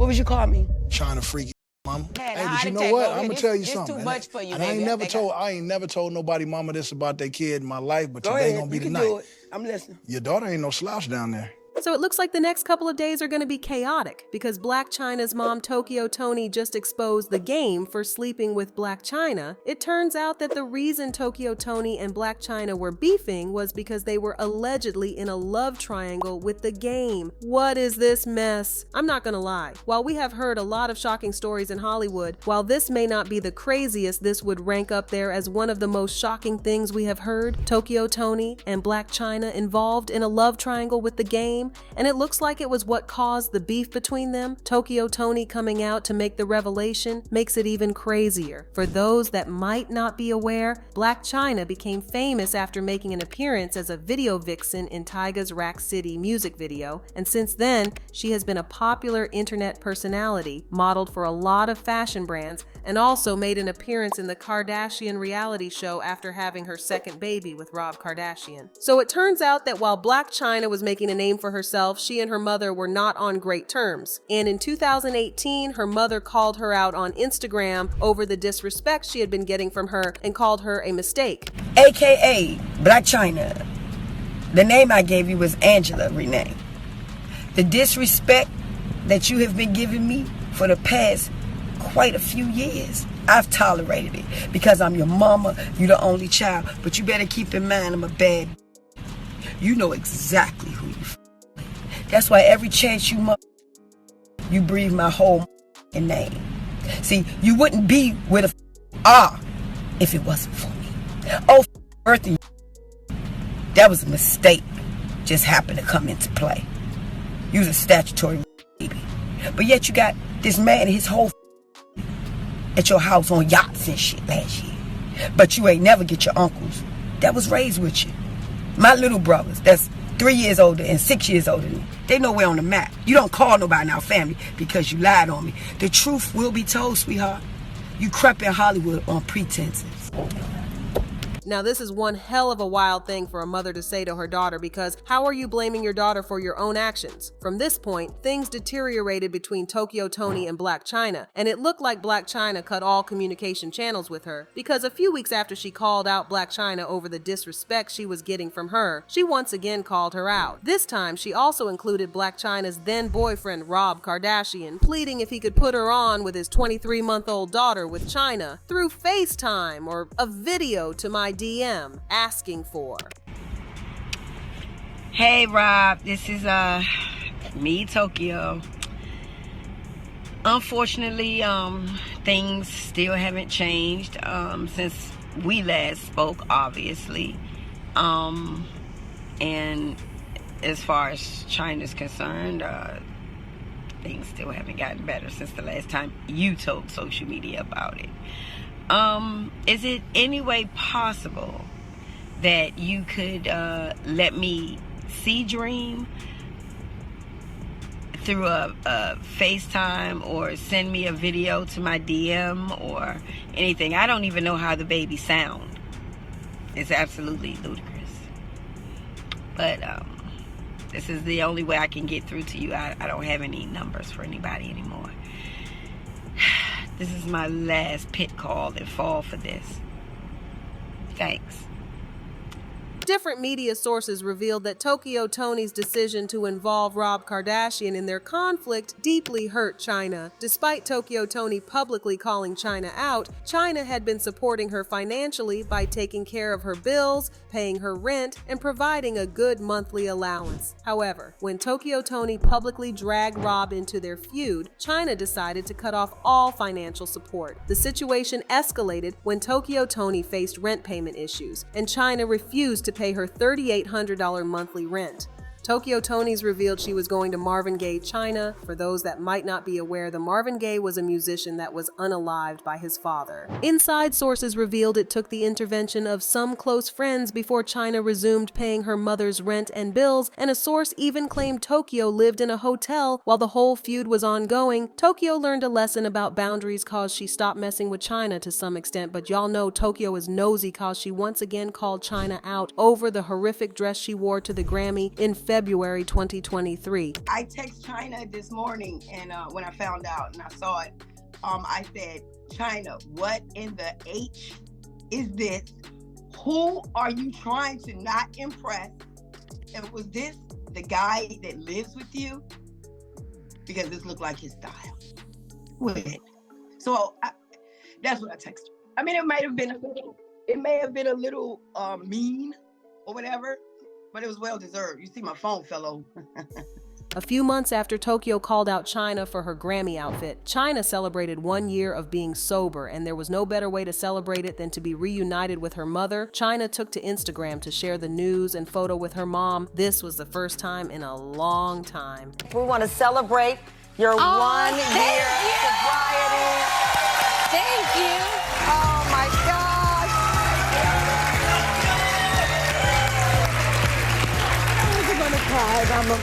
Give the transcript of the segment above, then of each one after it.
What would you call me? Chyna freaky, mama. Man, Hey, but you know attack what? over I'm here. gonna tell you It's something. too much for you, and I baby. ain't never told nobody mama this about their kid in my life, but Go today ahead. gonna be You the can night. do it. I'm listening. Your daughter ain't no slouch down there. So it looks like the next couple of days are going to be chaotic because Blac Chyna's mom Tokyo Toni just exposed the game for sleeping with Blac Chyna. It turns out that the reason Tokyo Toni and Blac Chyna were beefing was because they were allegedly in a love triangle with the game. What is this mess? I'm not gonna lie. While we have heard a lot of shocking stories in Hollywood, while this may not be the craziest, this would rank up there as one of the most shocking things we have heard. Tokyo Toni and Blac Chyna involved in a love triangle with the game. And it looks like it was what caused the beef between them. Tokyo Toni coming out to make the revelation makes it even crazier. For those that might not be aware, Blac Chyna became famous after making an appearance as a video vixen in Tyga's Rack City music video, and since then, she has been a popular internet personality, modeled for a lot of fashion brands, and also made an appearance in the Kardashian reality show after having her second baby with Rob Kardashian. So it turns out that while Blac Chyna was making a name for herself, she and her mother were not on great terms. And in 2018, her mother called her out on Instagram over the disrespect she had been getting from her and called her a mistake. AKA Blac Chyna. The name I gave you was Angela Renee. The disrespect that you have been giving me for the past quite a few years, I've tolerated it because I'm your mama, you're the only child, but you better keep in mind I'm a bad. You know exactly who you. That's why every chance you breathe my whole name. See, you wouldn't be with a if it wasn't for me. Oh, birthing. That was a mistake. Just happened to come into play. You was a statutory baby. But yet you got this man and his whole at your house on yachts and shit last year. But you ain't never get your uncles that was raised with you. My little brothers, that's 3 years older and 6 years older than me. They know we're on the map. You don't call nobody in our family because you lied on me. The truth will be told, sweetheart. You crept in Hollywood on pretenses. Now, this is one hell of a wild thing for a mother to say to her daughter, because how are you blaming your daughter for your own actions? From this point, things deteriorated between Tokyo Toni and Blac Chyna, and it looked like Blac Chyna cut all communication channels with her, because a few weeks after she called out Blac Chyna over the disrespect she was getting from her, she once again called her out. This time, she also included Blac Chyna's then-boyfriend Rob Kardashian, pleading if he could put her on with his 23-month-old daughter with Chyna through FaceTime or a video to my DM asking for. Hey Rob, this is me, Tokyo. Unfortunately, things still haven't changed since we last spoke, obviously. And as far as Chyna's concerned, things still haven't gotten better since the last time you told social media about it. Is it any way possible that you could let me see Dream through a FaceTime, or send me a video to my DM or anything? I don't even know how the baby sound. It's absolutely ludicrous. But this is the only way I can get through to you. I don't have any numbers for anybody anymore. This is my last pit call and fall for this. Thanks. Different media sources revealed that Tokyo Toni's decision to involve Rob Kardashian in their conflict deeply hurt Chyna. Despite Tokyo Toni publicly calling Chyna out, Chyna had been supporting her financially by taking care of her bills, paying her rent, and providing a good monthly allowance. However, when Tokyo Toni publicly dragged Rob into their feud, Chyna decided to cut off all financial support. The situation escalated when Tokyo Toni faced rent payment issues, and Chyna refused to pay her $3,800 monthly rent. Tokyo Toni's revealed she was going to Marvin Gaye Chyna. For those that might not be aware, the Marvin Gaye was a musician that was unalived by his father. Inside sources revealed it took the intervention of some close friends before Chyna resumed paying her mother's rent and bills, and a source even claimed Tokyo lived in a hotel while the whole feud was ongoing. Tokyo learned a lesson about boundaries cause she stopped messing with Chyna to some extent, but y'all know Tokyo is nosy cause she once again called Chyna out over the horrific dress she wore to the Grammy in February February 2023. I text Chyna this morning, and when I found out and I saw it, I said, Chyna, what in the H is this? Who are you trying to not impress? And was this the guy that lives with you? Because this looked like his style. Wait. So that's what I texted. I mean, it may have been a little mean or whatever, but it was well deserved. You see, my phone fell over. A few months after Tokyo called out Chyna for her Grammy outfit, Chyna celebrated 1 year of being sober, and there was no better way to celebrate it than to be reunited with her mother. Chyna took to Instagram to share the news and photo with her mom. This was the first time in a long time. We want to celebrate your 1 year sobriety. Thank you. Oh my gosh. I'm gonna cry. I'm a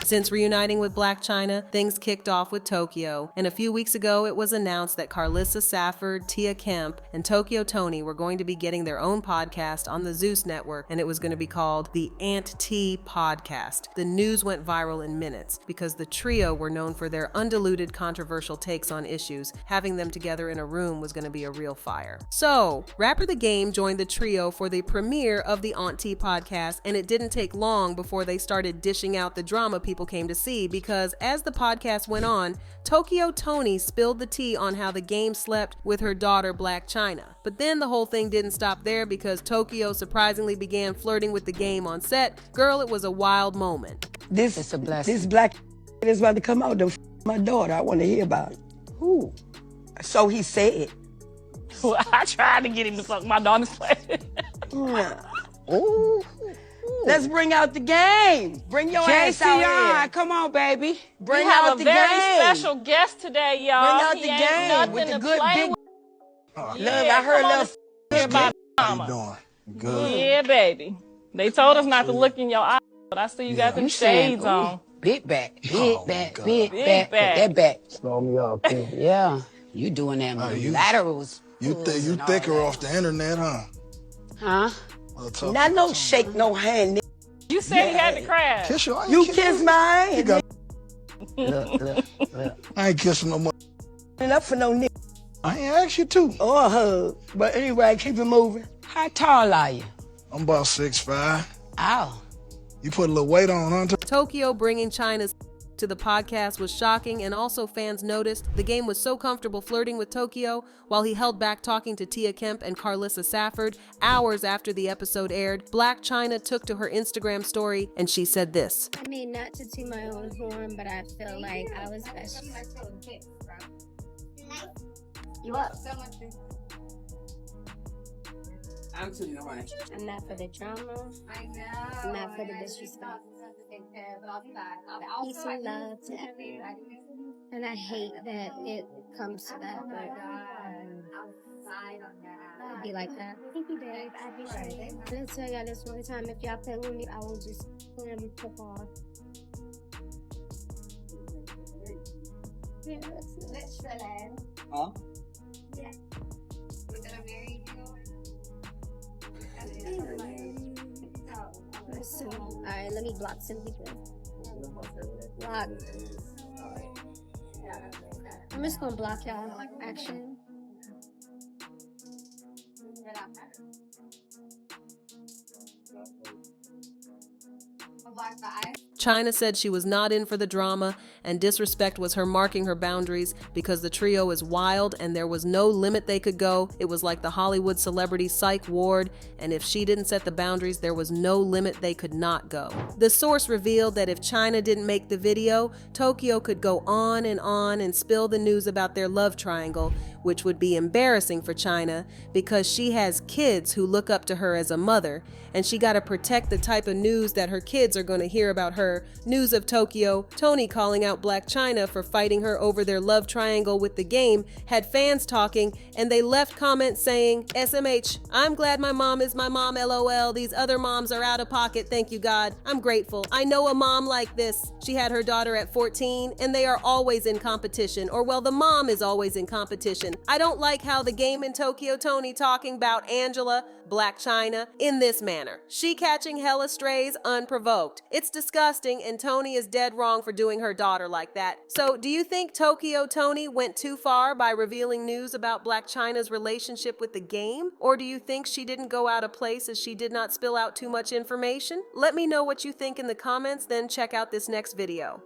Since reuniting with Blac Chyna, things kicked off with Tokyo, and a few weeks ago it was announced that Karlissa Safford, Tia Kemp, and Tokyo Toni were going to be getting their own podcast on the Zeus network, and it was going to be called the Aunt T Podcast. The news went viral in minutes because the trio were known for their undiluted controversial takes on issues. Having them together in a room was going to be a real fire. So, Rapper the Game joined the trio for the premiere of the Aunt T Podcast, and it didn't take long before they started dishing out the drama people came to see, because as the podcast went on, Tokyo Toni spilled the tea on how the game slept with her daughter Blac Chyna. But then the whole thing didn't stop there, because Tokyo surprisingly began flirting with the game on set. Girl, it was a wild moment. This It's a blessing. This black is about to come out to my daughter. I want to hear about it. Who? So he said. Well, I tried to get him to suck my daughter's face. Ooh. Let's bring out the game. Bring your ass out here. Come on, baby. Bring We have out a the very game. special guest today, y'all. Bring out He the ain't game nothing with the to good play big. with. Love, Yeah, I heard come on love. Hear about How you mama. doing? Good. Yeah, baby. They told us not to look in your eyes, but I see you got them shades on. Big back, big Oh, back, God. big Big back. back. That back. Slow me up, too. Yeah. You doing that you- laterals. You thicker off the internet, huh? Huh? Well, tough. Not no shake, no hand. nigga. You said he had to crash. Kiss you. I ain't You kiss kiss my You hand. got, Look. I ain't kissing no more. Ain't up for no nigga I ain't asked you to. or a hug. But anyway, keep it moving. How tall are you? I'm about 6'5". Ow. You put a little weight on, huh? Tokyo bringing Chyna's to the podcast was shocking, and also fans noticed the game was so comfortable flirting with Tokyo while he held back talking to Tia Kemp and Karlissa Safford. Hours after the episode aired, Blac Chyna took to her Instagram story and she said this. I mean, not to toot my own horn, but I feel like I was special. You up? I'm too young. I'm not for the drama. I'm not for the disrespect. Peace and love to everyone. And I hate that it comes to that, but it'd be like that. Thank you, babe. I appreciate it. And I'll tell y'all this one time, if y'all play with me, I will just slam football. Yeah, that's it. Huh? Yeah. Alright, let me block some people. Block. I'm just gonna block y'all, actually. Chyna said she was not in for the drama, and disrespect was her marking her boundaries because the trio is wild and there was no limit they could go. It was like the Hollywood celebrity psych ward, and if she didn't set the boundaries, there was no limit they could not go. The source revealed that if Chyna didn't make the video, Tokyo could go on and spill the news about their love triangle, which would be embarrassing for Chyna because she has kids who look up to her as a mother, and she got to protect the type of news that her kids are going to hear about her. News of Tokyo Toni calling out Blac Chyna for fighting her over their love triangle with the game had fans talking, and they left comments saying, SMH, I'm glad my mom is my mom, LOL. These other moms are out of pocket, thank you God. I'm grateful. I know a mom like this. She had her daughter at 14, and they are always in competition, or well, the mom is always in competition. opinion. I don't like how the game in Tokyo Toni talking about Angela, Blac Chyna, in this manner. She catching hella strays unprovoked. It's disgusting, and Toni is dead wrong for doing her daughter like that. So, do you think Tokyo Toni went too far by revealing news about Blac Chyna's relationship with the game? Or do you think she didn't go out of place as she did not spill out too much information? Let me know what you think in the comments, then check out this next video.